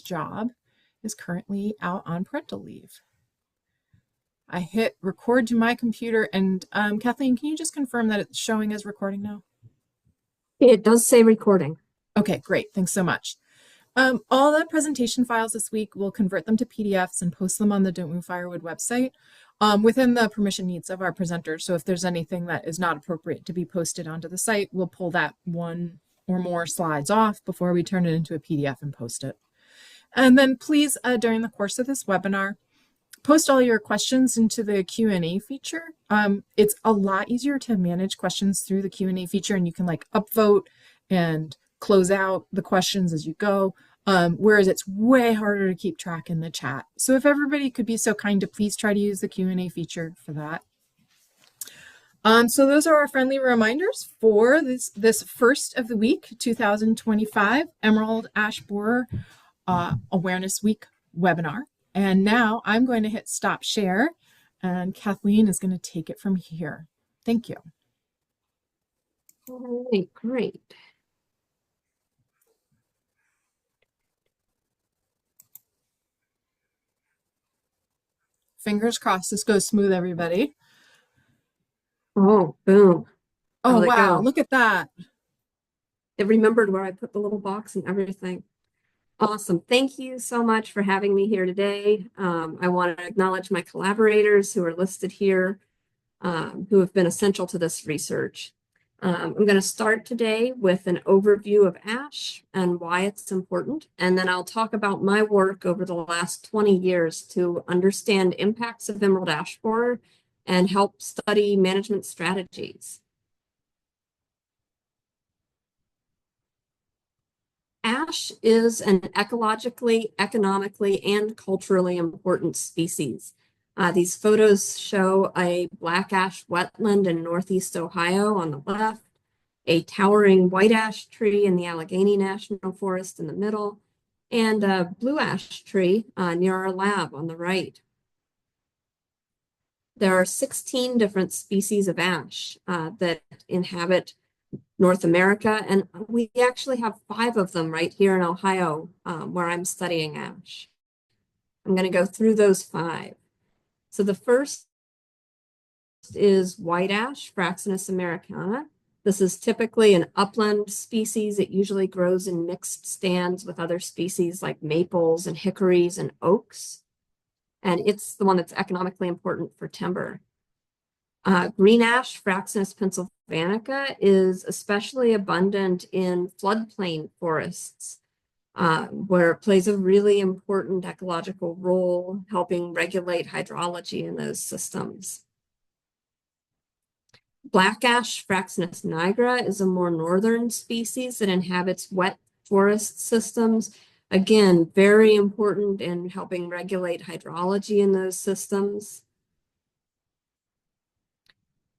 job is currently out on parental leave. I hit record to my computer, and Kathleen, can you just confirm that it's showing as recording now? It does say recording. Okay, great. Thanks so much. All the presentation files this week, we'll convert them to PDFs and post them on the Don't Move Firewood website within the permission needs of our presenters. So if there's anything that is not appropriate to be posted onto the site, we'll pull that one or more slides off before we turn it into a PDF and post it. And then please, during the course of this webinar, post all your questions into the Q&A feature. It's a lot easier to manage questions through the Q&A feature, and you can like upvote and close out the questions as you go, whereas it's way harder to keep track in the chat. So if everybody could be so kind to please try to use the Q&A feature for that. So those are our friendly reminders for this first of the week, 2025 Emerald Ash Borer Awareness Week webinar. And now I'm going to hit stop share, and Kathleen is going to take it from here. Thank you. All right, great. Fingers crossed this goes smooth, everybody. Oh, boom. Oh, wow, look at that. It remembered where I put the little box and everything. Awesome. Thank you so much for having me here today. I want to acknowledge my collaborators who are listed here, who have been essential to this research. I'm going to start today with an overview of ash and why it's important, and then I'll talk about my work over the last 20 years to understand impacts of emerald ash borer and help study management strategies. Ash is an ecologically, economically, and culturally important species. These photos show a black ash wetland in Northeast Ohio on the left, a towering white ash tree in the Allegheny National Forest in the middle, and a blue ash tree near our lab on the right. There are 16 different species of ash that inhabit North America, and we actually have 5 of them right here in Ohio where I'm studying ash. I'm going to go through those 5. So the first is white ash, Fraxinus americana. This is typically an upland species. It usually grows in mixed stands with other species like maples and hickories and oaks. And it's the one that's economically important for timber. Green ash, Fraxinus pennsylvanica, is especially abundant in floodplain forests, where it plays a really important ecological role helping regulate hydrology in those systems. Black ash, Fraxinus nigra, is a more northern species that inhabits wet forest systems. Again, very important in helping regulate hydrology in those systems.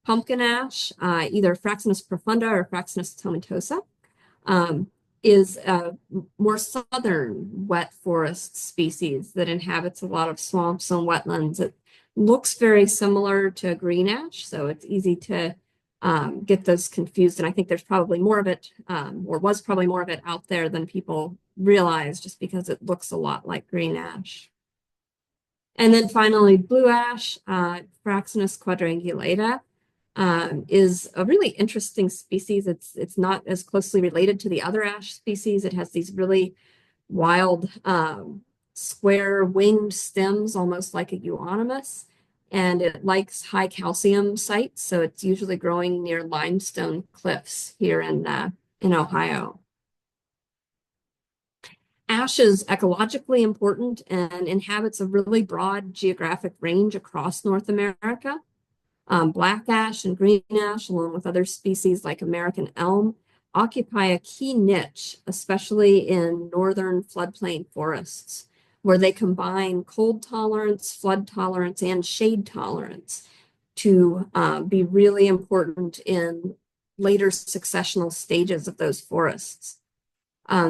Pumpkin ash, either Fraxinus profunda or Fraxinus tomentosa, is a more southern wet forest species that inhabits a lot of swamps and wetlands. It looks very similar to green ash, so it's easy to get those confused. And I think there's probably more of it, or was probably more of it out there than people realize, just because it looks a lot like green ash. And then finally, blue ash, Fraxinus quadrangulata, is a really interesting species. It's not as closely related to the other ash species. It has these really wild square winged stems, almost like a euonymus, and it likes high calcium sites, so it's usually growing near limestone cliffs here in Ohio. Ash is ecologically important and inhabits a really broad geographic range across North America. Black ash and green ash, along with other species like American elm, occupy a key niche, especially in northern floodplain forests, where they combine cold tolerance, flood tolerance, and shade tolerance to be really important in later successional stages of those forests.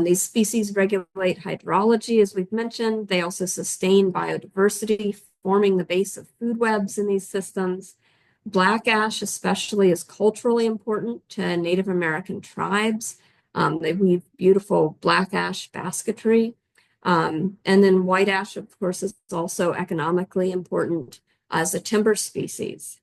These species regulate hydrology, as we've mentioned. They also sustain biodiversity, forming the base of food webs in these systems. Black ash especially is culturally important to Native American tribes. They weave beautiful black ash basketry. And then white ash, of course, is also economically important as a timber species.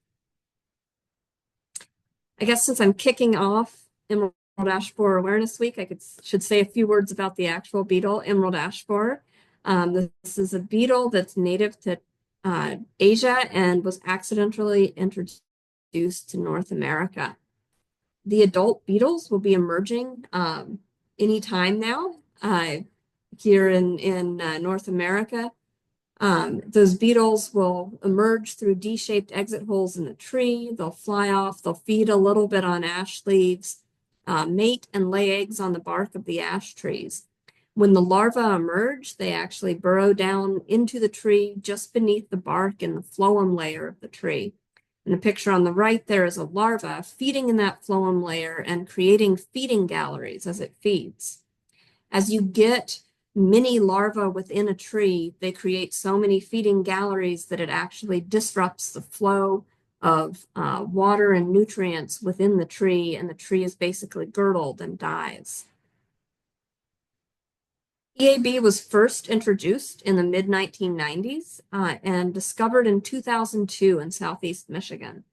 I guess since I'm kicking off Emerald Ash Borer Awareness Week, should say a few words about the actual beetle, Emerald ash borer. This is a beetle that's native to Asia and was accidentally introduced to North America. The adult beetles will be emerging anytime now here in North America. Those beetles will emerge through D-shaped exit holes in the tree. They'll fly off, they'll feed a little bit on ash leaves, mate and lay eggs on the bark of the ash trees. When the larvae emerge, they actually burrow down into the tree just beneath the bark in the phloem layer of the tree. In the picture on the right, there is a larva feeding in that phloem layer and creating feeding galleries as it feeds. As you get many larvae within a tree, they create so many feeding galleries that it actually disrupts the flow of water and nutrients within the tree, and the tree is basically girdled and dies. EAB was first introduced in the mid-1990s and discovered in 2002 in Southeast Michigan.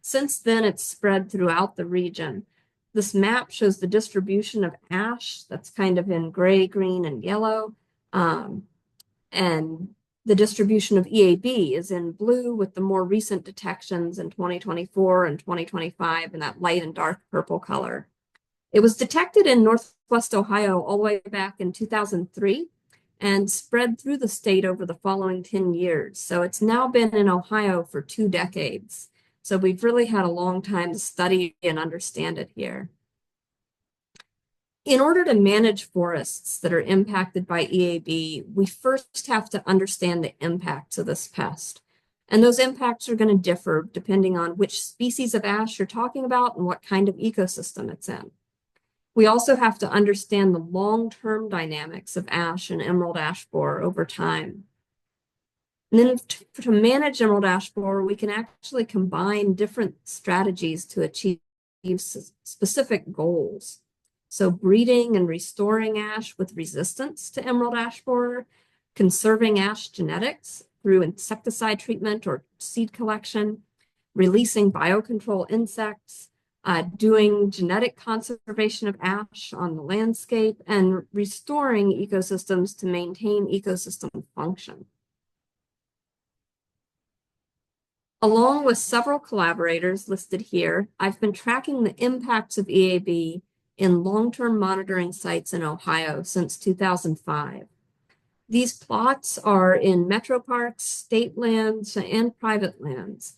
Since then, it's spread throughout the region. This map shows the distribution of ash that's kind of in gray, green, and yellow. And the distribution of EAB is in blue with the more recent detections in 2024 and 2025 in that light and dark purple color. It was detected in Northwest Ohio all the way back in 2003 and spread through the state over the following 10 years. So it's now been in Ohio for 2 decades. So we've really had a long time to study and understand it here. In order to manage forests that are impacted by EAB, we first have to understand the impacts of this pest. And those impacts are going to differ depending on which species of ash you're talking about and what kind of ecosystem it's in. We also have to understand the long-term dynamics of ash and emerald ash borer over time. And then to manage emerald ash borer, we can actually combine different strategies to achieve specific goals. So breeding and restoring ash with resistance to emerald ash borer, conserving ash genetics through insecticide treatment or seed collection, releasing biocontrol insects, doing genetic conservation of ash on the landscape, and restoring ecosystems to maintain ecosystem function. Along with several collaborators listed here, I've been tracking the impacts of EAB in long-term monitoring sites in Ohio since 2005. These plots are in metro parks, state lands, and private lands,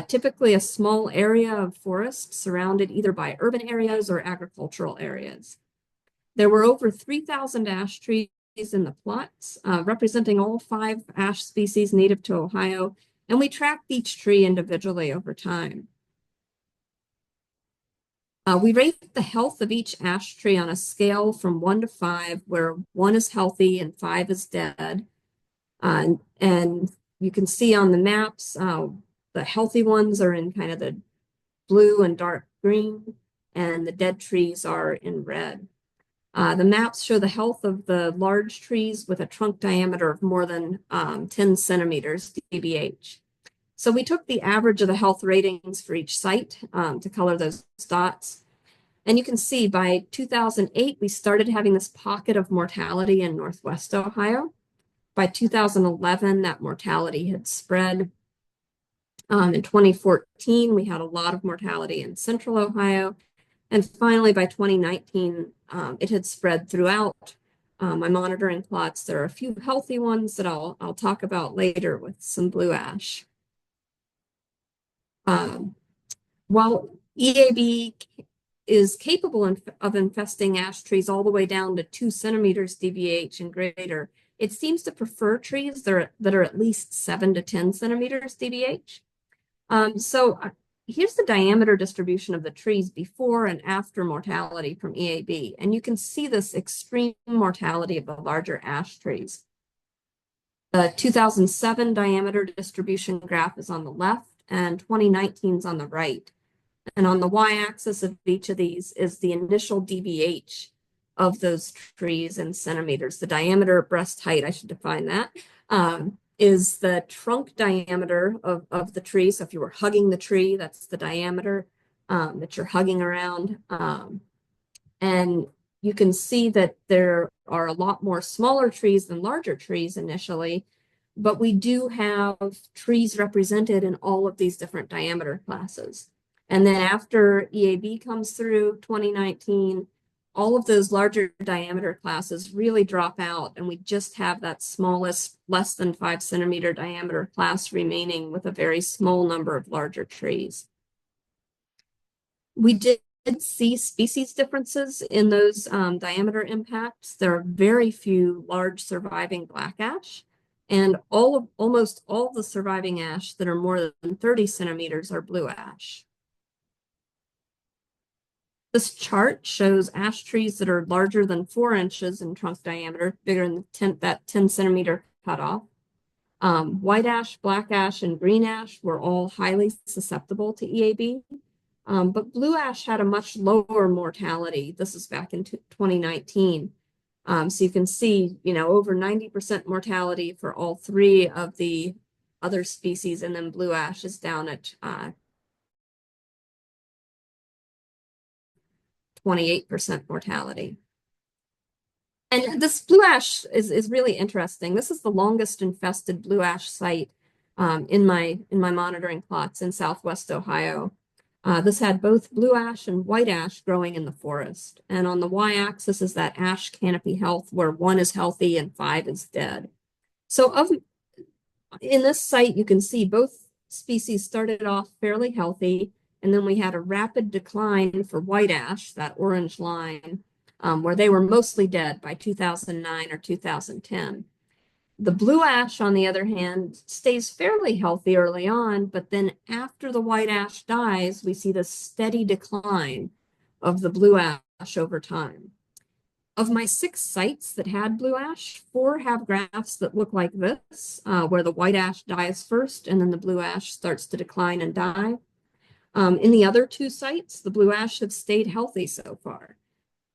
typically a small area of forest surrounded either by urban areas or agricultural areas. There were over 3,000 ash trees in the plots, representing all 5 ash species native to Ohio, and we tracked each tree individually over time. We rate the health of each ash tree on a scale from 1 to 5, where 1 is healthy and 5 is dead. And you can see on the maps, the healthy ones are in kind of the blue and dark green, and the dead trees are in red. The maps show the health of the large trees with a trunk diameter of more than 10 centimeters dBH. So we took the average of the health ratings for each site to color those dots. And you can see by 2008, we started having this pocket of mortality in Northwest Ohio. By 2011, that mortality had spread. In 2014, we had a lot of mortality in Central Ohio. And finally, by 2019, it had spread throughout my monitoring plots. There are a few healthy ones that I'll talk about later with some blue ash. While EAB is capable of infesting ash trees all the way down to 2 centimeters dBH and greater, it seems to prefer trees that are at least 7 to 10 centimeters dBH. Here's the diameter distribution of the trees before and after mortality from EAB, and you can see this extreme mortality of the larger ash trees. The 2007 diameter distribution graph is on the left, and 2019 is on the right. And on the y-axis of each of these is the initial dBH of those trees in centimeters. The diameter of breast height, I should define that, is the trunk diameter of the tree. So if you were hugging the tree, that's the diameter that you're hugging around. And you can see that there are a lot more smaller trees than larger trees initially, but we do have trees represented in all of these different diameter classes. And then after EAB comes through 2019, all of those larger diameter classes really drop out, and we just have that smallest, less than 5 centimeter diameter class remaining with a very small number of larger trees. We did see species differences in those diameter impacts. There are very few large surviving black ash, and almost all the surviving ash that are more than 30 centimeters are blue ash. This chart shows ash trees that are larger than 4 inches in trunk diameter, bigger than that 10 centimeter cutoff. White ash, black ash, and green ash were all highly susceptible to EAB. But blue ash had a much lower mortality. This is back in 2019. So you can see, over 90% mortality for all 3 of the other species, and then blue ash is down at 28% mortality. And this blue ash is really interesting. This is the longest infested blue ash site in my monitoring plots in Southwest Ohio. This had both blue ash and white ash growing in the forest. And on the y-axis is that ash canopy health, where 1 is healthy and 5 is dead. So in this site, you can see both species started off fairly healthy, and then we had a rapid decline for white ash, that orange line, where they were mostly dead by 2009 or 2010. The blue ash, on the other hand, stays fairly healthy early on, but then after the white ash dies, we see the steady decline of the blue ash over time. Of my 6 sites that had blue ash, 4 have graphs that look like this, where the white ash dies first and then the blue ash starts to decline and die. In the other 2 sites, the blue ash have stayed healthy so far.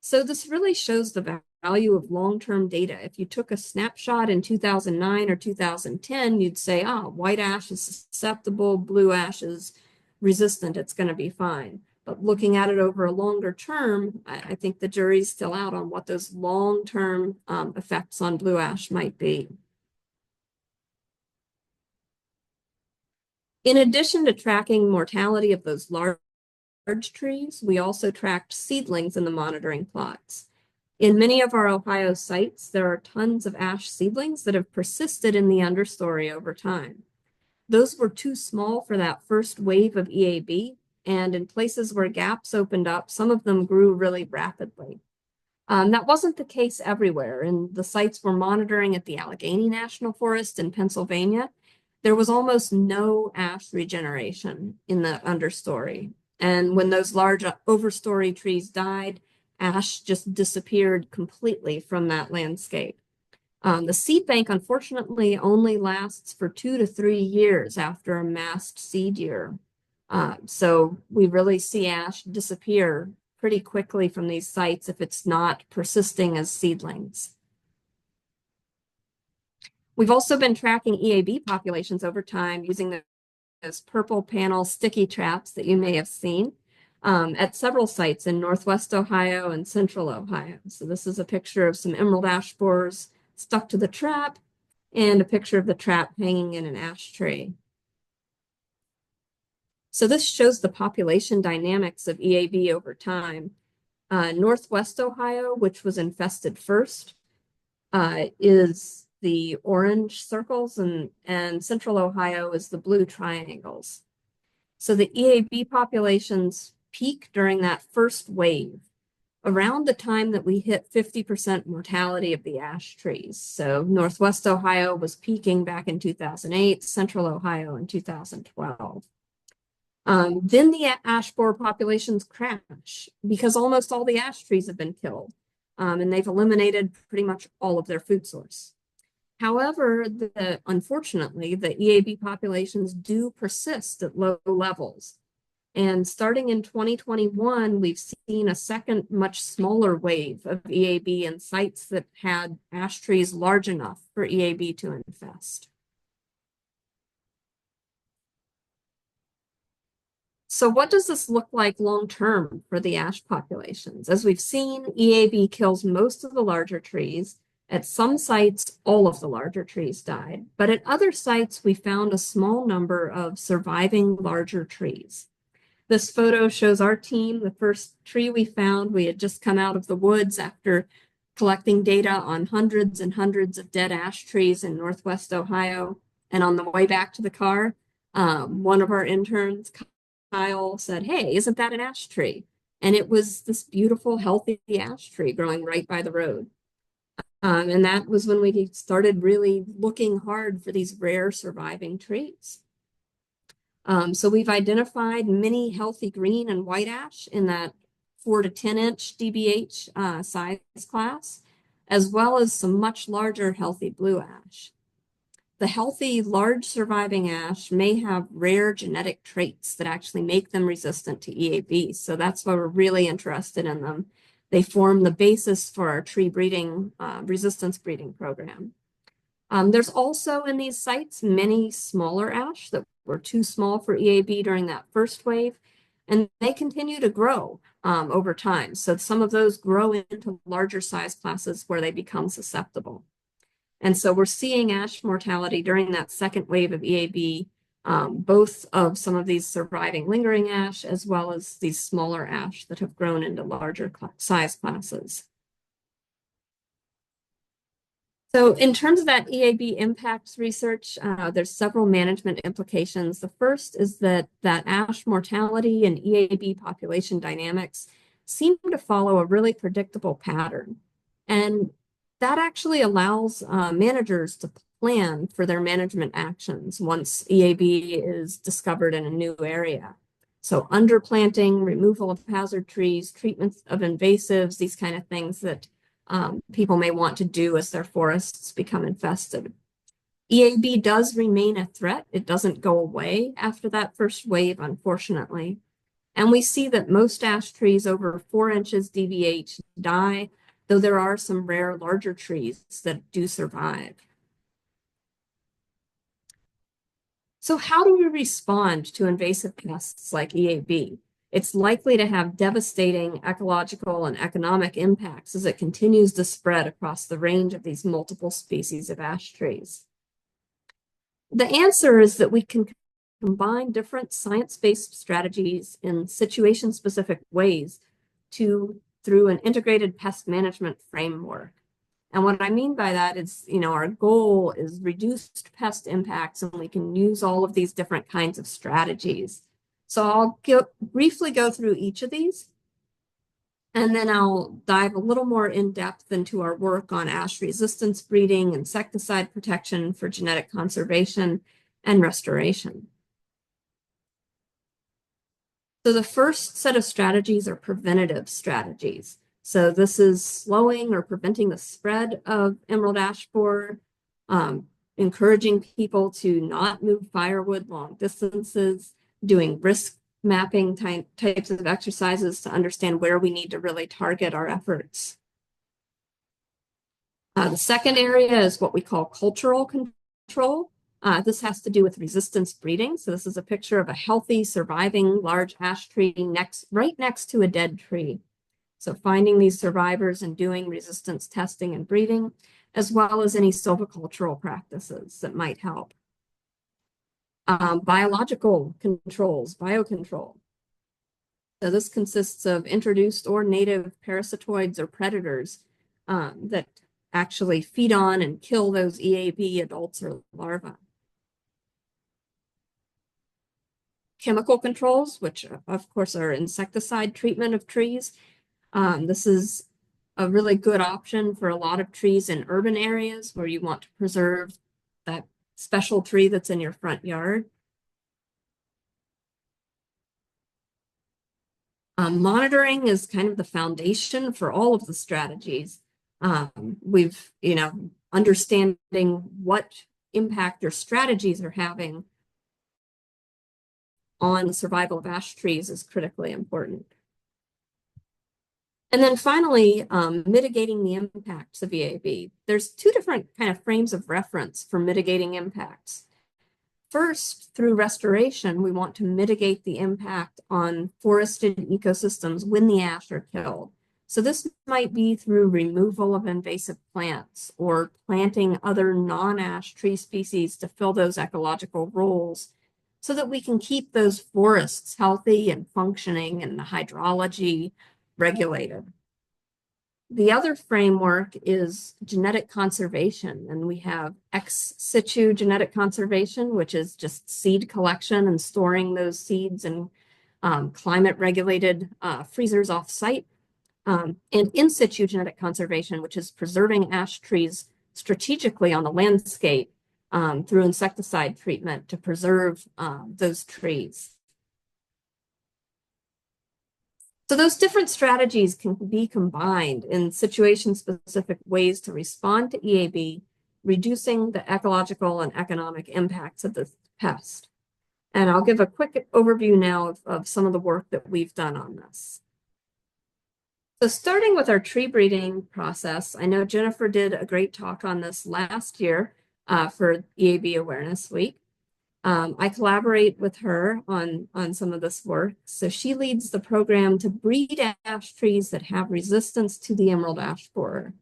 So this really shows the value of long-term data. If you took a snapshot in 2009 or 2010, you'd say, white ash is susceptible, blue ash is resistant, it's going to be fine. But looking at it over a longer term, I think the jury's still out on what those long-term effects on blue ash might be. In addition to tracking mortality of those large trees, we also tracked seedlings in the monitoring plots. In many of our Ohio sites, there are tons of ash seedlings that have persisted in the understory over time. Those were too small for that first wave of EAB, and in places where gaps opened up, some of them grew really rapidly. That wasn't the case everywhere. In the sites we're monitoring at the Allegheny National Forest in Pennsylvania, there was almost no ash regeneration in the understory. And when those large overstory trees died, ash just disappeared completely from that landscape. The seed bank, unfortunately, only lasts for 2 to 3 years after a massed seed year. So we really see ash disappear pretty quickly from these sites if it's not persisting as seedlings. We've also been tracking EAB populations over time using those purple panel sticky traps that you may have seen at several sites in Northwest Ohio and Central Ohio. So this is a picture of some emerald ash borers stuck to the trap and a picture of the trap hanging in an ash tree. So this shows the population dynamics of EAB over time. Northwest Ohio, which was infested first, is the orange circles, and Central Ohio is the blue triangles. So the EAB populations peak during that first wave, around the time that we hit 50% mortality of the ash trees. So Northwest Ohio was peaking back in 2008, Central Ohio in 2012. Then the ash borer populations crash because almost all the ash trees have been killed, and they've eliminated pretty much all of their food source. However, unfortunately, the EAB populations do persist at low levels. And starting in 2021, we've seen a second, much smaller wave of EAB in sites that had ash trees large enough for EAB to infest. So what does this look like long-term for the ash populations? As we've seen, EAB kills most of the larger trees. At some sites, all of the larger trees died, but at other sites, we found a small number of surviving larger trees. This photo shows our team. The first tree we found, we had just come out of the woods after collecting data on hundreds and hundreds of dead ash trees in Northwest Ohio. And on the way back to the car, one of our interns, Kyle, said, "Hey, isn't that an ash tree?" And it was this beautiful, healthy ash tree growing right by the road. And that was when we started really looking hard for these rare surviving trees. So we've identified many healthy green and white ash in that 4 to 10 inch DBH size class, as well as some much larger healthy blue ash. The healthy large surviving ash may have rare genetic traits that actually make them resistant to EAB. So that's why we're really interested in them. They form the basis for our tree breeding, resistance breeding program. There's also in these sites many smaller ash that were too small for EAB during that first wave, and they continue to grow over time. So some of those grow into larger size classes where they become susceptible. And so we're seeing ash mortality during that second wave of EAB, both of some of these surviving lingering ash as well as these smaller ash that have grown into larger size classes. So in terms of that EAB impacts research, there's several management implications. The first is that ash mortality and EAB population dynamics seem to follow a really predictable pattern. And that actually allows managers to plan for their management actions once EAB is discovered in a new area. So underplanting, removal of hazard trees, treatments of invasives, these kind of things that people may want to do as their forests become infested. EAB does remain a threat. It doesn't go away after that first wave, unfortunately. And we see that most ash trees over 4 inches DBH die, though there are some rare larger trees that do survive. So how do we respond to invasive pests like EAB? It's likely to have devastating ecological and economic impacts as it continues to spread across the range of these multiple species of ash trees. The answer is that we can combine different science-based strategies in situation-specific ways through an integrated pest management framework. And what I mean by that is, our goal is reduced pest impacts, and we can use all of these different kinds of strategies. So I'll briefly go through each of these, and then I'll dive a little more in depth into our work on ash resistance breeding, insecticide protection for genetic conservation, and restoration. So the first set of strategies are preventative strategies. So this is slowing or preventing the spread of emerald ash borer, encouraging people to not move firewood long distances, doing risk mapping types of exercises to understand where we need to really target our efforts. The second area is what we call cultural control. This has to do with resistance breeding. So this is a picture of a healthy, surviving large ash tree right next to a dead tree. So finding these survivors and doing resistance testing and breeding, as well as any silvicultural practices that might help. Biological controls, biocontrol. So this consists of introduced or native parasitoids or predators that actually feed on and kill those EAB adults or larvae. Chemical controls, which of course are insecticide treatment of trees. This is a really good option for a lot of trees in urban areas where you want to preserve that special tree that's in your front yard. Monitoring is kind of the foundation for all of the strategies. We've, understanding what impact your strategies are having on the survival of ash trees is critically important. And then finally, mitigating the impacts of EAB. There's two different kind of frames of reference for mitigating impacts. First, through restoration, we want to mitigate the impact on forested ecosystems when the ash are killed. So this might be through removal of invasive plants or planting other non-ash tree species to fill those ecological roles so that we can keep those forests healthy and functioning and the hydrology regulated. The other framework is genetic conservation, and we have ex situ genetic conservation, which is just seed collection and storing those seeds in climate regulated freezers off site. And in situ genetic conservation, which is preserving ash trees strategically on the landscape through insecticide treatment to preserve those trees. So those different strategies can be combined in situation-specific ways to respond to EAB, reducing the ecological and economic impacts of the pest. And I'll give a quick overview now of some of the work that we've done on this. So starting with our tree breeding process, I know Jennifer did a great talk on this last year for EAB Awareness Week. I collaborate with her on some of this work. So she leads the program to breed ash trees that have resistance to the emerald ash borer.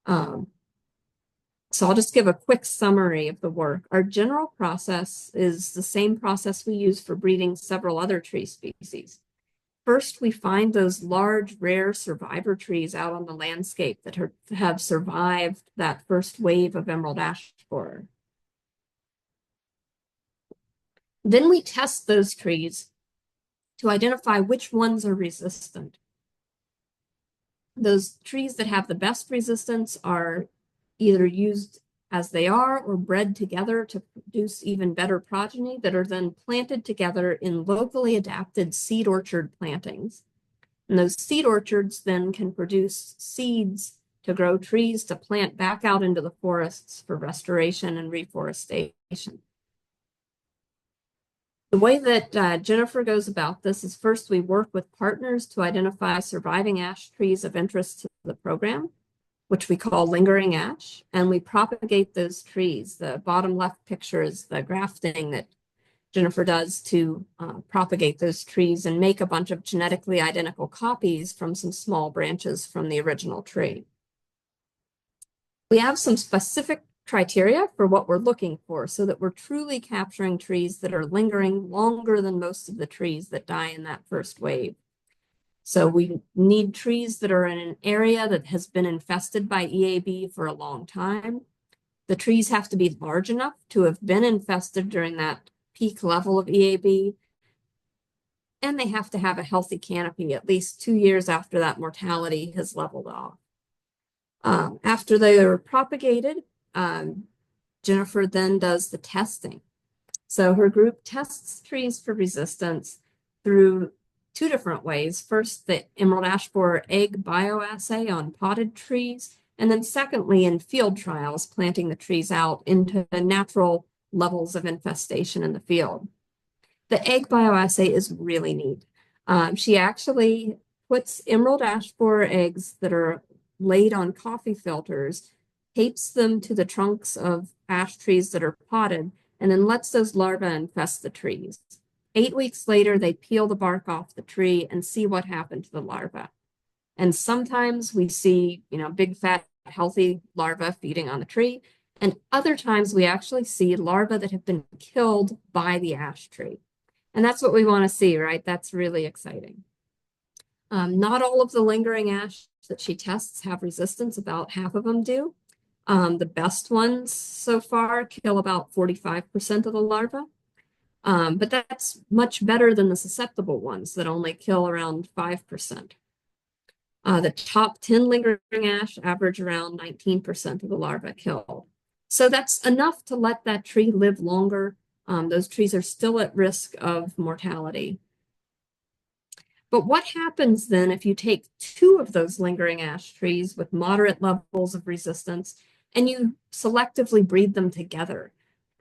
So I'll just give a quick summary of the work. Our general process is the same process we use for breeding several other tree species. First, we find those large, rare survivor trees out on the landscape that have survived that first wave of emerald ash borer. Then we test those trees to identify which ones are resistant. Those trees that have the best resistance are either used as they are or bred together to produce even better progeny that are then planted together in locally adapted seed orchard plantings. And those seed orchards then can produce seeds to grow trees to plant back out into the forests for restoration and reforestation. The way that Jennifer goes about this is first we work with partners to identify surviving ash trees of interest to the program, which we call lingering ash, and we propagate those trees. The bottom left picture is the grafting that Jennifer does to propagate those trees and make a bunch of genetically identical copies from some small branches from the original tree. We have some specific criteria for what we're looking for so that we're truly capturing trees that are lingering longer than most of the trees that die in that first wave. So we need trees that are in an area that has been infested by EAB for a long time. The trees have to be large enough to have been infested during that peak level of EAB. And they have to have a healthy canopy at least 2 years after that mortality has leveled off. After they are propagated, Jennifer then does the testing. So her group tests trees for resistance through two different ways. First, the emerald ash borer egg bioassay on potted trees, and then secondly, in field trials, planting the trees out into natural levels of infestation in the field. The egg bioassay is really neat. She actually puts emerald ash borer eggs that are laid on coffee filters, tapes them to the trunks of ash trees that are potted, and then lets those larvae infest the trees. 8 weeks later, they peel the bark off the tree and see what happened to the larvae. And sometimes we see, big, fat, healthy larvae feeding on the tree. And other times we actually see larvae that have been killed by the ash tree. And that's what we want to see, right? That's really exciting. Not all of the lingering ash that she tests have resistance. About half of them do. The best ones so far kill about 45% of the larvae. But that's much better than the susceptible ones that only kill around 5%. The top 10 lingering ash average around 19% of the larvae killed. So that's enough to let that tree live longer. Those trees are still at risk of mortality. But what happens then if you take 2 of those lingering ash trees with moderate levels of resistance and you selectively breed them together?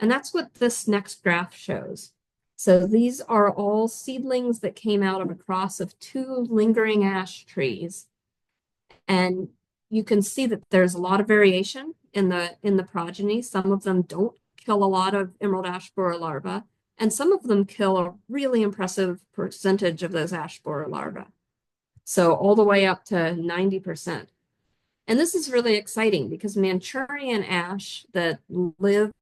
And that's what this next graph shows. So these are all seedlings that came out of a cross of two lingering ash trees. And you can see that there's a lot of variation in the progeny. Some of them don't kill a lot of emerald ash borer larvae, and some of them kill a really impressive percentage of those ash borer larvae. So all the way up to 90%. And this is really exciting because Manchurian ash that live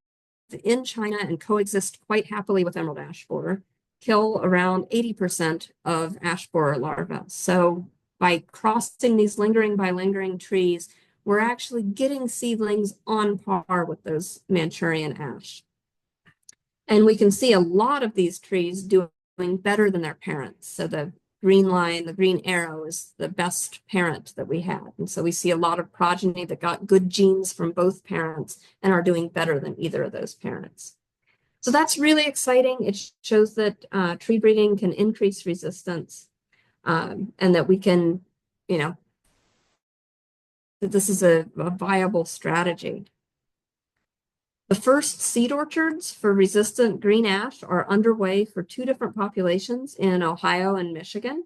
in China and coexist quite happily with emerald ash borer kill around 80% of ash borer larvae. So by crossing these lingering by lingering trees, we're actually getting seedlings on par with those Manchurian ash. And we can see a lot of these trees doing better than their parents. So the green line, the green arrow is the best parent that we had. And so we see a lot of progeny that got good genes from both parents and are doing better than either of those parents. So that's really exciting. It shows that tree breeding can increase resistance and that we can, that this is a viable strategy. The first seed orchards for resistant green ash are underway for two different populations in Ohio and Michigan.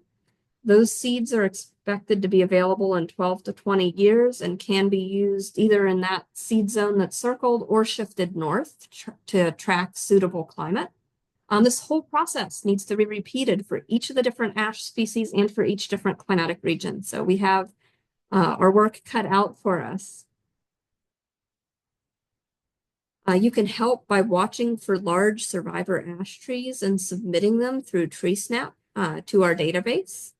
Those seeds are expected to be available in 12 to 20 years and can be used either in that seed zone that's circled or shifted north to attract suitable climate. This whole process needs to be repeated for each of the different ash species and for each different climatic region. So we have our work cut out for us. You can help by watching for large survivor ash trees and submitting them through TreeSnap to our database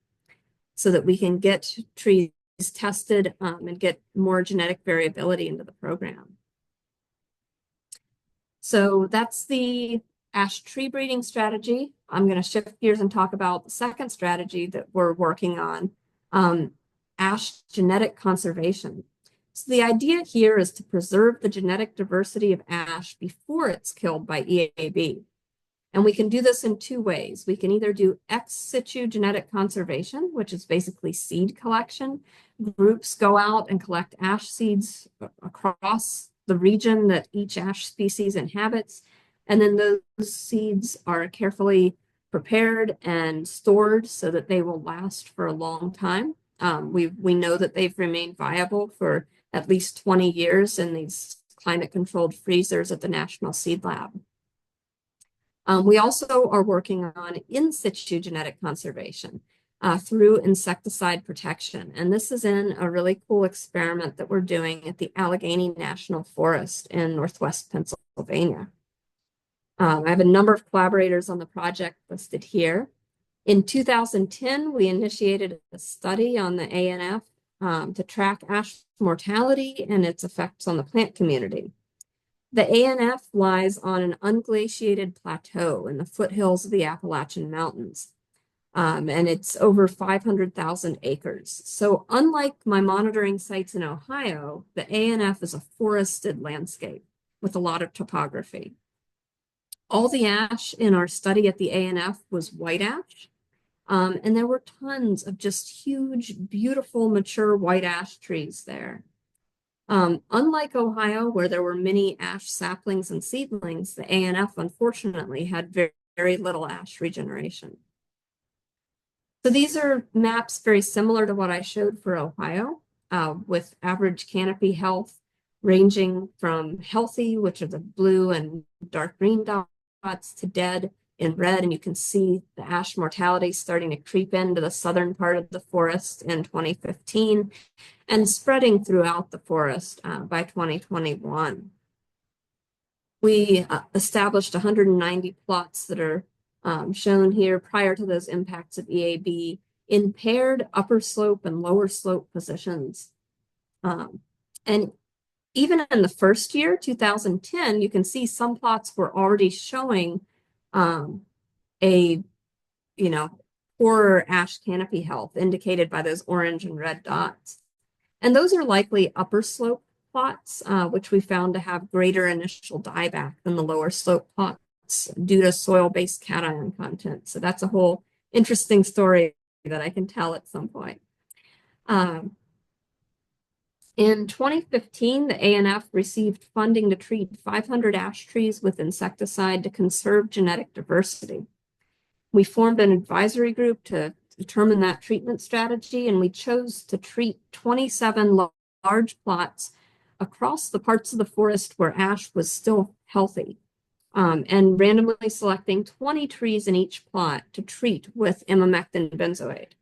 so that we can get trees tested and get more genetic variability into the program. So that's the ash tree breeding strategy. I'm going to shift gears and talk about the second strategy that we're working on, ash genetic conservation. So the idea here is to preserve the genetic diversity of ash before it's killed by EAB. And we can do this in two ways. We can either do ex situ genetic conservation, which is basically seed collection. Groups go out and collect ash seeds across the region that each ash species inhabits. And then those seeds are carefully prepared and stored so that they will last for a long time. We know that they've remained viable for at least 20 years in these climate-controlled freezers at the National Seed Lab. We also are working on in situ genetic conservation through insecticide protection. And this is in a really cool experiment that we're doing at the Allegheny National Forest in Northwest Pennsylvania. I have a number of collaborators on the project listed here. In 2010, we initiated a study on the ANF to track ash mortality and its effects on the plant community. The ANF lies on an unglaciated plateau in the foothills of the Appalachian Mountains, and it's over 500,000 acres. So unlike my monitoring sites in Ohio, the ANF is a forested landscape with a lot of topography. All the ash in our study at the ANF was white ash, and there were tons of just huge, beautiful, mature white ash trees there. Unlike Ohio, where there were many ash saplings and seedlings, the ANF unfortunately had very, very little ash regeneration. So these are maps very similar to what I showed for Ohio, with average canopy health ranging from healthy, which are the blue and dark green dots, to dead in red. And you can see the ash mortality starting to creep into the southern part of the forest in 2015 and spreading throughout the forest by 2021. We established 190 plots that are shown here prior to those impacts of EAB in paired upper slope and lower slope positions. And even in the first year, 2010, you can see some plots were already showing poorer ash canopy health indicated by those orange and red dots. And those are likely upper slope plots, which we found to have greater initial dieback than the lower slope plots due to soil-based cation content. So that's a whole interesting story that I can tell at some point. In 2015, the ANF received funding to treat 500 ash trees with insecticide to conserve genetic diversity. We formed an advisory group to determine that treatment strategy, and we chose to treat 27 large plots across the parts of the forest where ash was still healthy, and randomly selecting 20 trees in each plot to treat with imamectin benzoate.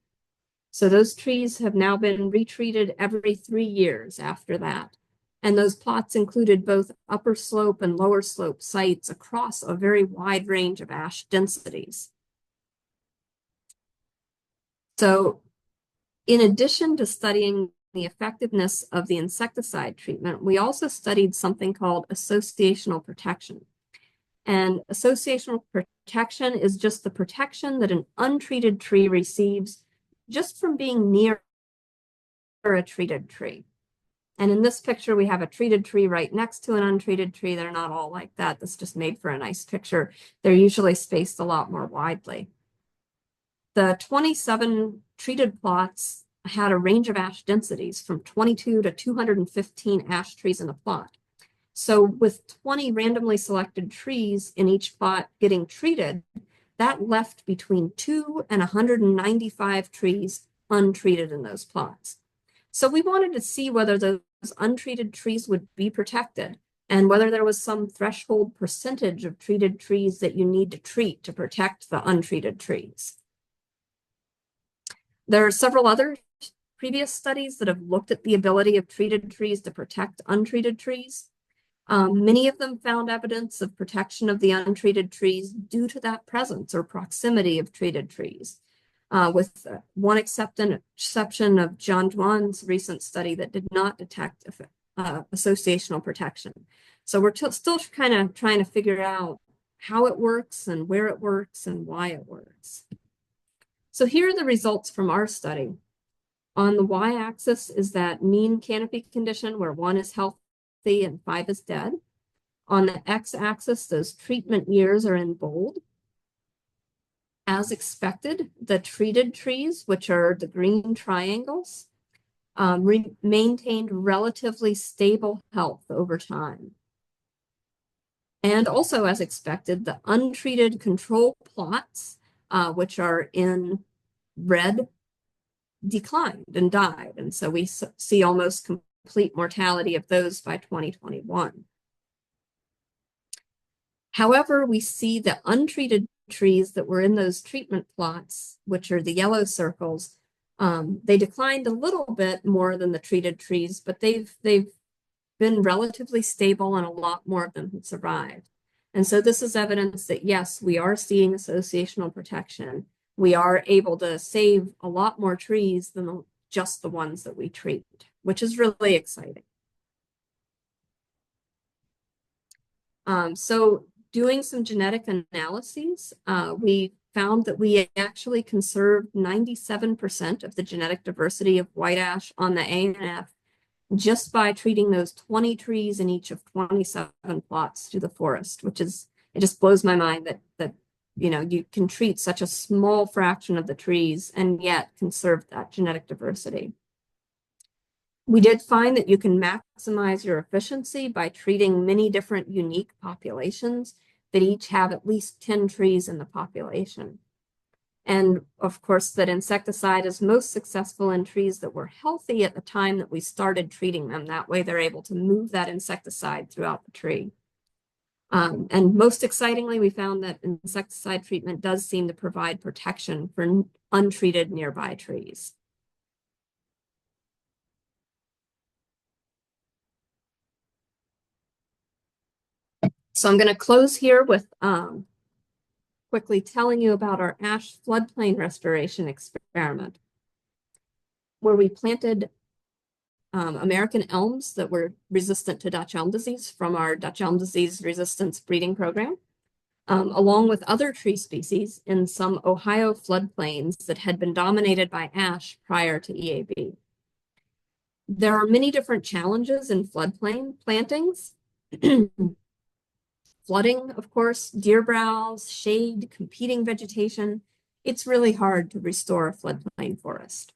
So those trees have now been retreated every 3 years after that. And those plots included both upper slope and lower slope sites across a very wide range of ash densities. So in addition to studying the effectiveness of the insecticide treatment, we also studied something called associational protection. And associational protection is just the protection that an untreated tree receives just from being near a treated tree. And in this picture, we have a treated tree right next to an untreated tree. They're not all like that. That's just made for a nice picture. They're usually spaced a lot more widely. The 27 treated plots had a range of ash densities from 22 to 215 ash trees in a plot. So with 20 randomly selected trees in each plot getting treated, that left between 2 and 195 trees untreated in those plots. So we wanted to see whether those untreated trees would be protected and whether there was some threshold percentage of treated trees that you need to treat to protect the untreated trees. There are several other previous studies that have looked at the ability of treated trees to protect untreated trees. Many of them found evidence of protection of the untreated trees due to that presence or proximity of treated trees, with one exception of John Dwan's recent study that did not detect associational protection. So we're still kind of trying to figure out how it works and where it works and why it works. So here are the results from our study. On the y-axis is that mean canopy condition where 1 is healthy and 5 is dead. On the x-axis, those treatment years are in bold. As expected, the treated trees, which are the green triangles, maintained relatively stable health over time. And also, as expected, the untreated control plots, which are in red, declined and died. And so we see almost complete mortality of those by 2021. However, we see the untreated trees that were in those treatment plots, which are the yellow circles, they declined a little bit more than the treated trees, but they've been relatively stable and a lot more of them have survived. And so this is evidence that yes, we are seeing associational protection. We are able to save a lot more trees than just the ones that we treat, which is really exciting. So doing some genetic analyses, we found that we actually conserved 97% of the genetic diversity of white ash on the ANF just by treating those 20 trees in each of 27 plots through the forest, which is, it just blows my mind that you know, you can treat such a small fraction of the trees and yet conserve that genetic diversity. We did find that you can maximize your efficiency by treating many different unique populations that each have at least 10 trees in the population. And of course, that insecticide is most successful in trees that were healthy at the time that we started treating them. That way they're able to move that insecticide throughout the tree. And most excitingly, we found that insecticide treatment does seem to provide protection for untreated nearby trees. So I'm going to close here with quickly telling you about our ash floodplain restoration experiment, where we planted American elms that were resistant to Dutch elm disease from our Dutch elm disease resistance breeding program, along with other tree species in some Ohio floodplains that had been dominated by ash prior to EAB. There are many different challenges in floodplain plantings. Flooding, of course, deer browse, shade, competing vegetation. It's really hard to restore a floodplain forest.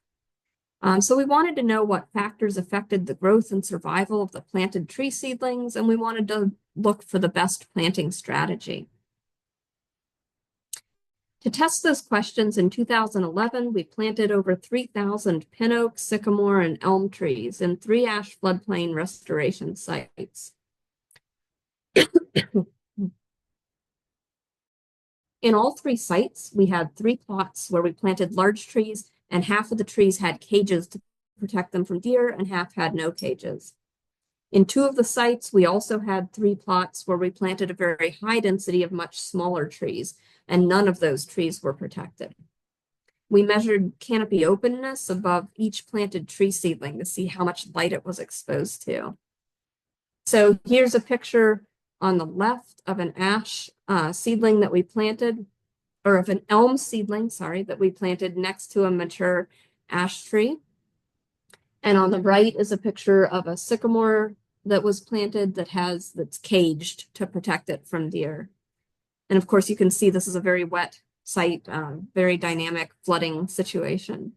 So we wanted to know what factors affected the growth and survival of the planted tree seedlings, and we wanted to look for the best planting strategy. To test those questions in 2011, we planted over 3,000 pin oak, sycamore, and elm trees in 3 ash floodplain restoration sites. In all 3 sites, we had 3 plots where we planted large trees, and half of the trees had cages to protect them from deer, and half had no cages. In 2 of the sites, we also had 3 plots where we planted a very high density of much smaller trees, and none of those trees were protected. We measured canopy openness above each planted tree seedling to see how much light it was exposed to. So here's a picture on the left of an ash seedling that we planted, or of an elm seedling, sorry, that we planted next to a mature ash tree. And on the right is a picture of a sycamore that was planted that's caged to protect it from deer. And of course, you can see this is a very wet site, very dynamic flooding situation.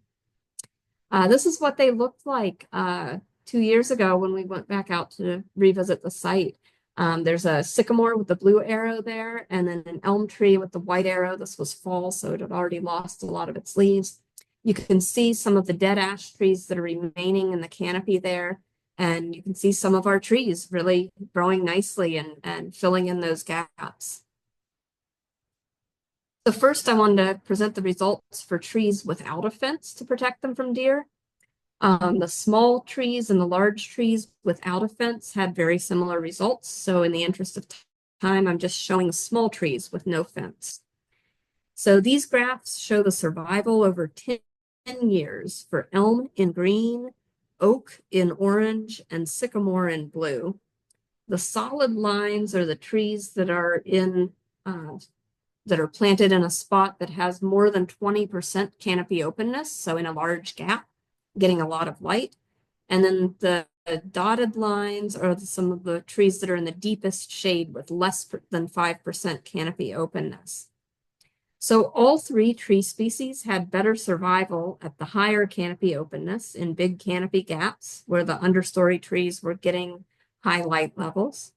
This is what they looked like 2 years ago when we went back out to revisit the site. There's a sycamore with the blue arrow there, and then an elm tree with the white arrow. This was fall, so it had already lost a lot of its leaves. You can see some of the dead ash trees that are remaining in the canopy there, and you can see some of our trees really growing nicely and filling in those gaps. So first, I wanted to present the results for trees without a fence to protect them from deer. The small trees and the large trees without a fence had very similar results. So in the interest of time, I'm just showing small trees with no fence. So these graphs show the survival over 10 years for elm in green, oak in orange, and sycamore in blue. The solid lines are the trees that are planted in a spot that has more than 20% canopy openness, so in a large gap, getting a lot of light. And then the dotted lines are some of the trees that are in the deepest shade with less than 5% canopy openness. So all 3 tree species had better survival at the higher canopy openness in big canopy gaps where the understory trees were getting high light levels.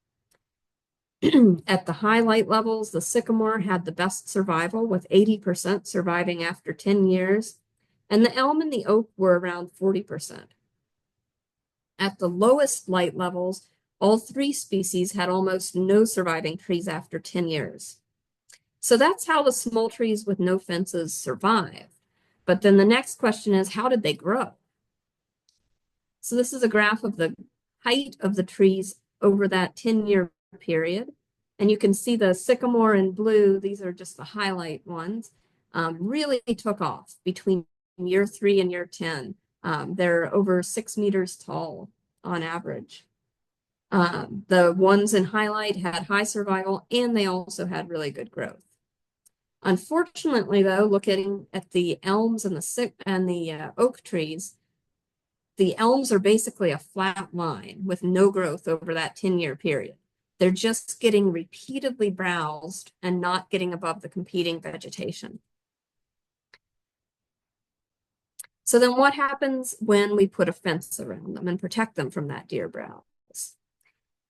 At the high light levels, the sycamore had the best survival with 80% surviving after 10 years, and the elm and the oak were around 40%. At the lowest light levels, all 3 species had almost no surviving trees after 10 years. So that's how the small trees with no fences survive. But then the next question is, how did they grow? So this is a graph of the height of the trees over that 10-year period. And you can see the sycamore in blue, these are just the highlight ones, really took off between year 3 and year 10. They're over 6 meters tall on average. The ones in highlight had high survival, and they also had really good growth. Unfortunately, though, looking at the elms and the oak trees, the elms are basically a flat line with no growth over that 10-year period. They're just getting repeatedly browsed and not getting above the competing vegetation. So then what happens when we put a fence around them and protect them from that deer browse?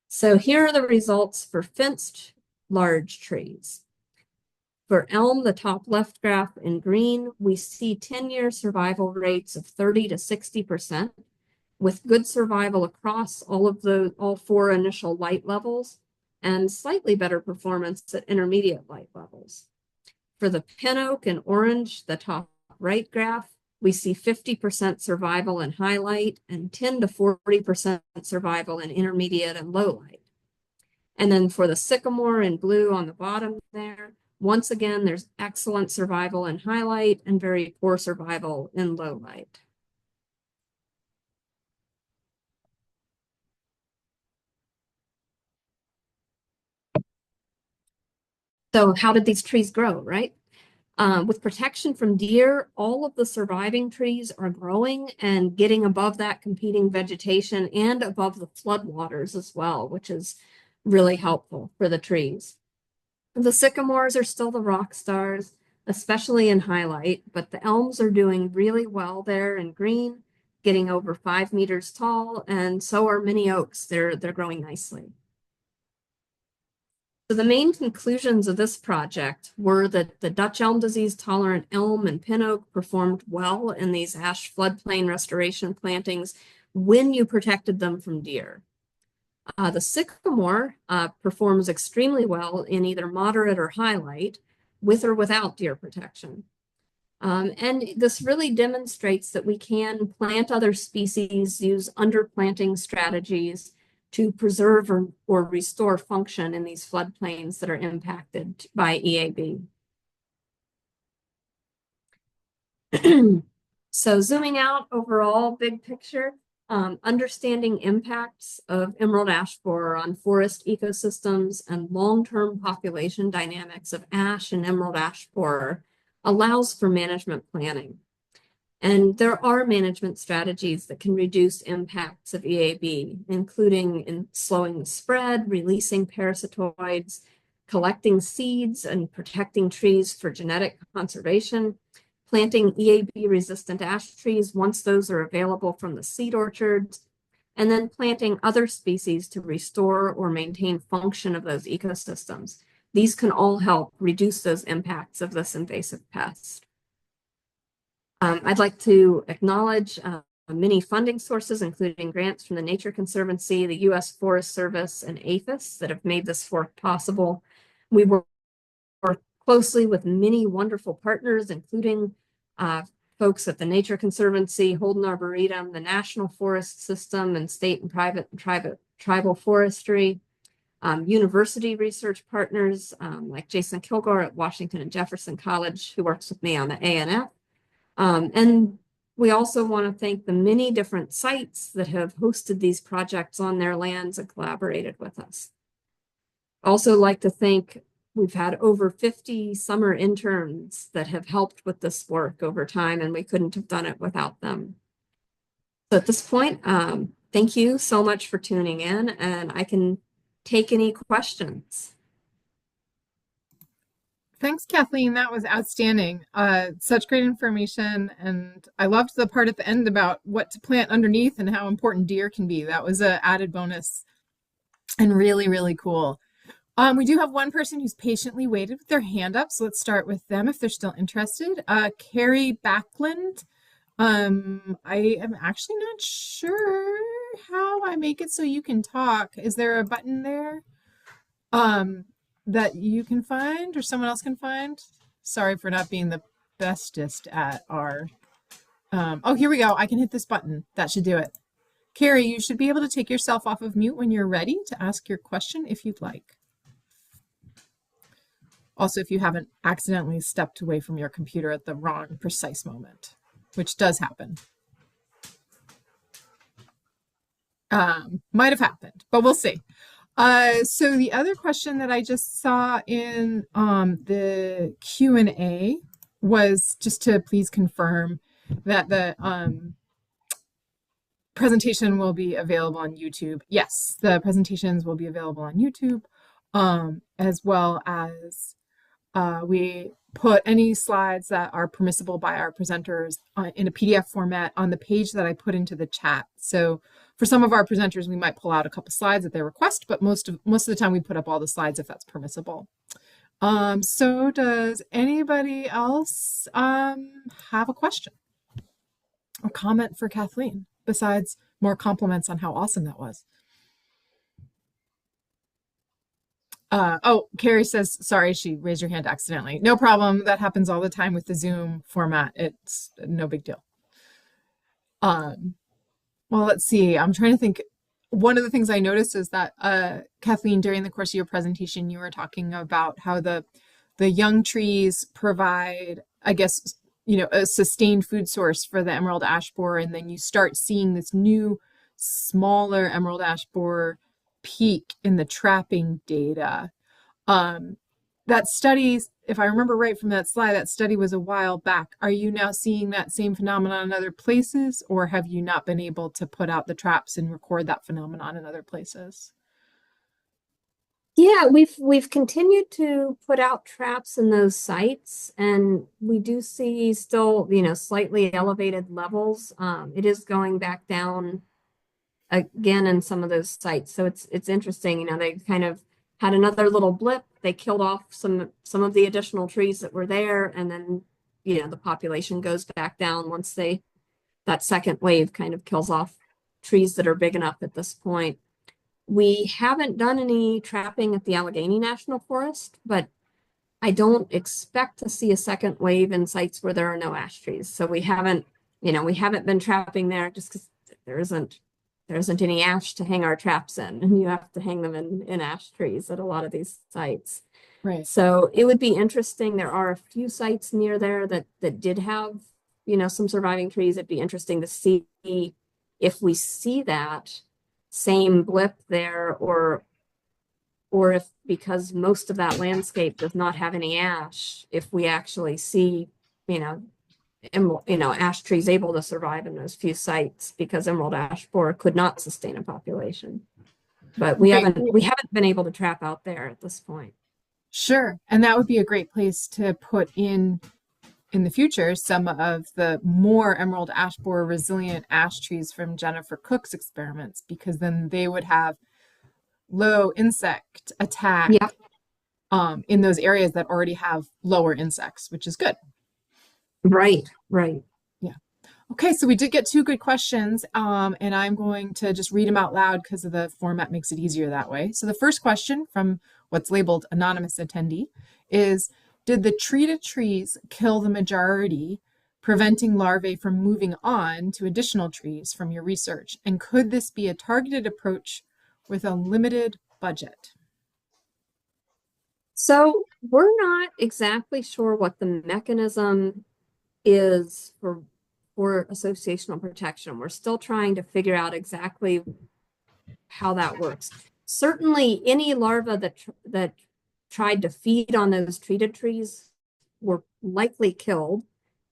So here are the results for fenced large trees. For elm, the top left graph in green, we see 10-year survival rates of 30 to 60%, with good survival across all 4 initial light levels, and slightly better performance at intermediate light levels. For the pin oak in orange, the top right graph, we see 50% survival in high light and 10 to 40% survival in intermediate and low light. And then for the sycamore in blue on the bottom there, once again, there's excellent survival in high light and very poor survival in low light. So how did these trees grow, right? With protection from deer, all of the surviving trees are growing and getting above that competing vegetation and above the floodwaters as well, which is really helpful for the trees. The sycamores are still the rock stars, especially in highlight, but the elms are doing really well there in green, getting over 5 meters tall, and so are many oaks. They're growing nicely. So the main conclusions of this project were that the Dutch elm disease tolerant elm and pin oak performed well in these ash floodplain restoration plantings when you protected them from deer. The sycamore performs extremely well in either moderate or high light, with or without deer protection. And this really demonstrates that we can plant other species, use underplanting strategies to preserve or restore function in these floodplains that are impacted by EAB. So zooming out overall, big picture, understanding impacts of emerald ash borer on forest ecosystems and long-term population dynamics of ash and emerald ash borer allows for management planning. And there are management strategies that can reduce impacts of EAB, including in slowing the spread, releasing parasitoids, collecting seeds, and protecting trees for genetic conservation, planting EAB-resistant ash trees once those are available from the seed orchards, and then planting other species to restore or maintain function of those ecosystems. These can all help reduce those impacts of this invasive pest. I'd like to acknowledge many funding sources, including grants from the Nature Conservancy, the U.S. Forest Service, and APHIS that have made this work possible. We work closely with many wonderful partners, including folks at the Nature Conservancy, Holden Arboretum, the National Forest System, and state and private tribal forestry, university research partners like Jason Kilgore at Washington and Jefferson College, who works with me on the ANF. And we also want to thank the many different sites that have hosted these projects on their lands and collaborated with us. Also like to thank, we've had over 50 summer interns that have helped with this work over time, and we couldn't have done it without them. So at this point, thank you so much for tuning in, and I can take any questions. Thanks, Kathleen. That was outstanding. Such great information. And I loved the part at the end about what to plant underneath and how important deer can be. That was an added bonus and really, really cool. We do have one person who's patiently waited with their hand up. So let's start with them if they're still interested. Carrie Backlund. I am actually not sure how I make it so you can talk. Is there a button there? That you can find or someone else can find? Sorry for not being the bestest at our... oh, here we go. I can hit this button. That should do it. Carrie, you should be able to take yourself off of mute when you're ready to ask your question if you'd like. Also, if you haven't accidentally stepped away from your computer at the wrong precise moment, which does happen. Might have happened, but we'll see. So the other question that I just saw in the Q&A was just to please confirm that the presentation will be available on YouTube. Yes, the presentations will be available on YouTube, as well as we put any slides that are permissible by our presenters in a PDF format on the page that I put into the chat. So for some of our presenters, we might pull out a couple slides at their request, but most of the time we put up all the slides if that's permissible. So does anybody else have a question or comment for Kathleen besides more compliments on how awesome that was? Oh, Carrie says, sorry, she raised your hand accidentally. No problem. That happens all the time with the Zoom format. It's no big deal. Well, let's see. I'm trying to think. One of the things I noticed is that, Kathleen, during the course of your presentation, you were talking about how the young trees provide, I guess, you know, a sustained food source for the emerald ash borer, and then you start seeing this new, smaller emerald ash borer peak in the trapping data. That study, if I remember right from that slide, that study was a while back. Are you now seeing that same phenomenon in other places, or have you not been able to put out the traps and record that phenomenon in other places? Yeah, we've continued to put out traps in those sites, and we do see still, slightly elevated levels. It is going back down again in some of those sites. So it's interesting, they kind of had another little blip. They killed off some of the additional trees that were there, and then, the population goes back down once that second wave kind of kills off trees that are big enough at this point. We haven't done any trapping at the Allegheny National Forest, but I don't expect to see a second wave in sites where there are no ash trees. So we haven't been trapping there just because there isn't any ash to hang our traps in, and you have to hang them in ash trees at a lot of these sites. Right. So it would be interesting. There are a few sites near there that did have, some surviving trees. It'd be interesting to see if we see that same blip there, or if, because most of that landscape does not have any ash, if we actually see, ash trees able to survive in those few sites, because emerald ash borer could not sustain a population. But we Right. haven't been able to trap out there at this point. Sure. And that would be a great place to put in the future some of the more emerald ash borer resilient ash trees from Jennifer Cook's experiments, because then they would have low insect attack Yeah. In those areas that already have lower insects, which is good. Right. Yeah. Okay, so we did get two good questions, and I'm going to just read them out loud because of the format makes it easier that way. So the first question from what's labeled anonymous attendee is, did the treated trees kill the majority, preventing larvae from moving on to additional trees from your research? And could this be a targeted approach with a limited budget? So we're not exactly sure what the mechanism is for associational protection. We're still trying to figure out exactly how that works. Certainly, any larva that tried to feed on those treated trees were likely killed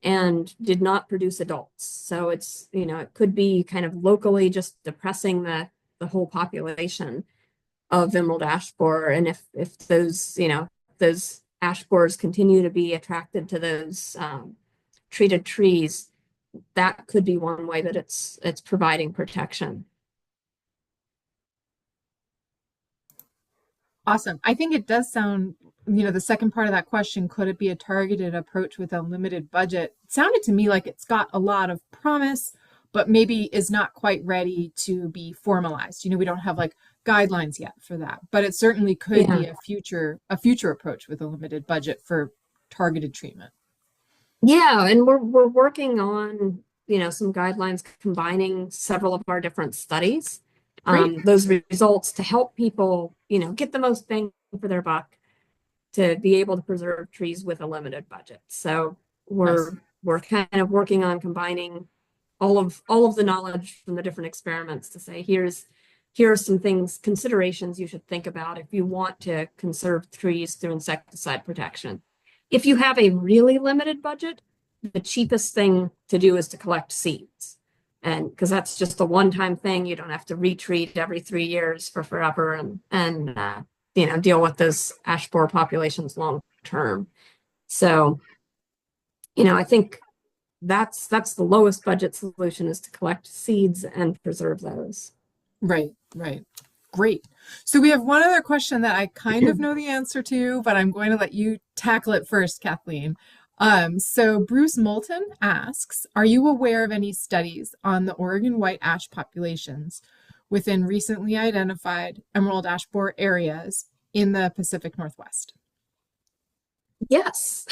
and did not produce adults. So it's, it could be kind of locally just depressing the whole population of emerald ash borer. And if those ash borers continue to be attracted to those treated trees, that could be one way that it's providing protection. Awesome. I think it does sound, the second part of that question, could it be a targeted approach with a limited budget? It sounded to me like it's got a lot of promise, but maybe is not quite ready to be formalized. We don't have like guidelines yet for that, but it certainly could be a future approach with a limited budget for targeted treatment. Yeah, and we're working on, some guidelines combining several of our different studies. Those results to help people, get the most bang for their buck to be able to preserve trees with a limited budget. So we're kind of working on combining all of the knowledge from the different experiments to say, here are some considerations you should think about if you want to conserve trees through insecticide protection. If you have a really limited budget, the cheapest thing to do is to collect seeds. And because that's just a one-time thing, you don't have to retreat every 3 years for forever and deal with those ash borer populations long term. So, I think that's the lowest budget solution, is to collect seeds and preserve those. Right. Great. So we have one other question that I kind of know the answer to, but I'm going to let you tackle it first, Kathleen. So Bruce Moulton asks, are you aware of any studies on the Oregon white ash populations within recently identified emerald ash borer areas in the Pacific Northwest? Yes.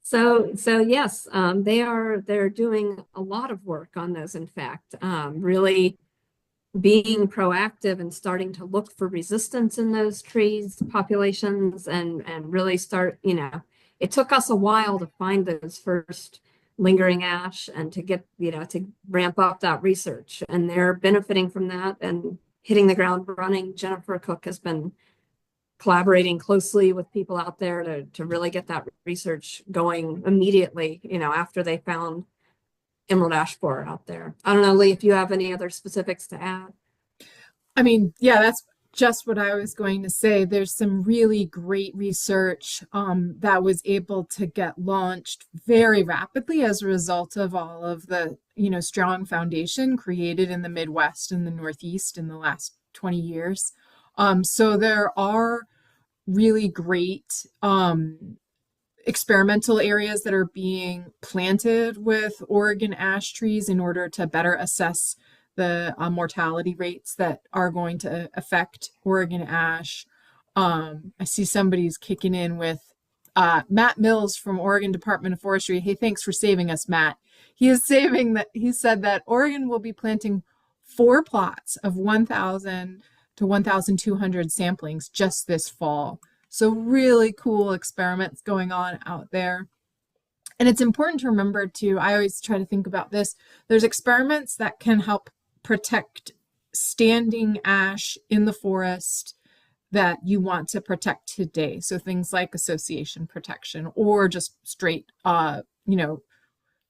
So yes, they're doing a lot of work on those, in fact, really being proactive and starting to look for resistance in those trees populations and really start, it took us a while to find those first lingering ash and to get, to ramp up that research, and they're benefiting from that and hitting the ground running. Jennifer Cook has been collaborating closely with people out there to really get that research going immediately, after they found emerald ash borer out there. I don't know, Lee, if you have any other specifics to add. I mean, yeah, that's just what I was going to say. There's some really great research that was able to get launched very rapidly as a result of all of the, strong foundation created in the Midwest and the Northeast in the last 20 years. So there are really great experimental areas that are being planted with Oregon ash trees in order to better assess the mortality rates that are going to affect Oregon ash. I see somebody's kicking in with Matt Mills from Oregon Department of Forestry. Hey, thanks for saving us, Matt. He is saving that. He said that Oregon will be planting 4 plots of 1,000 to 1,200 samplings just this fall. So really cool experiments going on out there. And it's important to remember too, I always try to think about this, there's experiments that can help protect standing ash in the forest that you want to protect today. So things like association protection or just straight,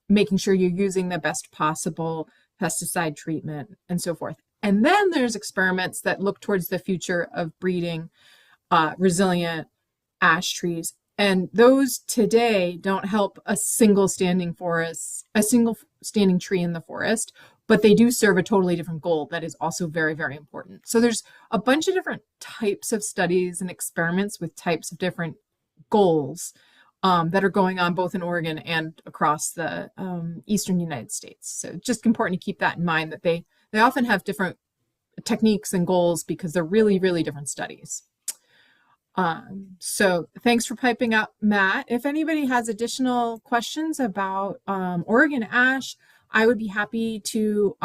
making sure you're using the best possible pesticide treatment and so forth. And then there's experiments that look towards the future of breeding resilient ash trees. And those today don't help a single standing tree in the forest, but they do serve a totally different goal that is also very, very important. So there's a bunch of different types of studies and experiments with types of different goals that are going on both in Oregon and across the eastern United States. So just important to keep that in mind, that they often have different techniques and goals because they're really, really different studies. So thanks for piping up, Matt. If anybody has additional questions about Oregon ash, I would be happy to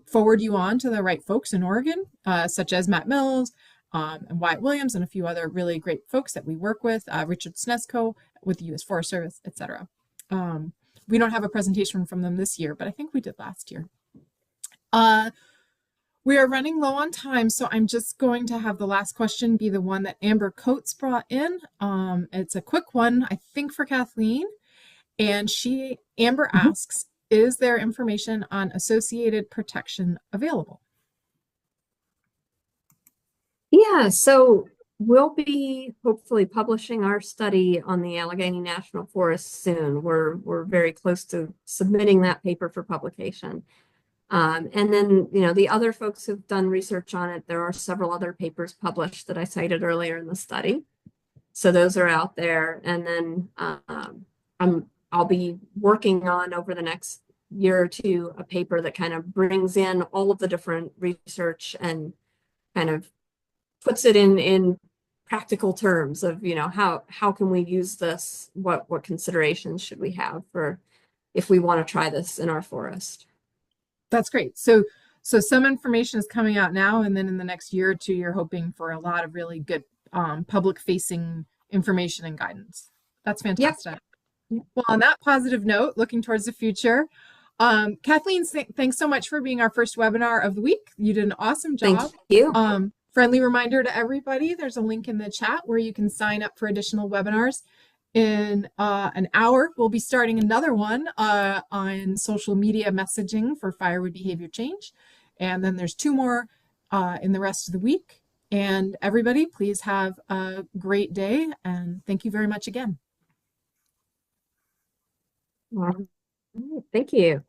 forward you on to the right folks in Oregon, such as Matt Mills and Wyatt Williams and a few other really great folks that we work with, Richard Snesko with the U.S. Forest Service, etc. We don't have a presentation from them this year, but I think we did last year. We are running low on time, so I'm just going to have the last question be the one that Amber Coates brought in. It's a quick one, I think, for Kathleen. And Amber asks, is there information on associated protection available? Yeah, so we'll be hopefully publishing our study on the Allegheny National Forest soon. We're very close to submitting that paper for publication. And then, the other folks who've done research on it, there are several other papers published that I cited earlier in the study. So those are out there. And then I'll be working on over the next year or two a paper that kind of brings in all of the different research and kind of puts it in practical terms of, how can we use this? What considerations should we have for if we want to try this in our forest? That's great. So some information is coming out now, and then in the next year or two, you're hoping for a lot of really good public-facing information and guidance. That's fantastic. Yep. Well, on that positive note, looking towards the future, Kathleen, thanks so much for being our first webinar of the week. You did an awesome job. Thank you. Friendly reminder to everybody, there's a link in the chat where you can sign up for additional webinars. In an hour, we'll be starting another one on social media messaging for firewood behavior change. And then there's 2 more in the rest of the week. And everybody, please have a great day. And thank you very much again. Well, thank you.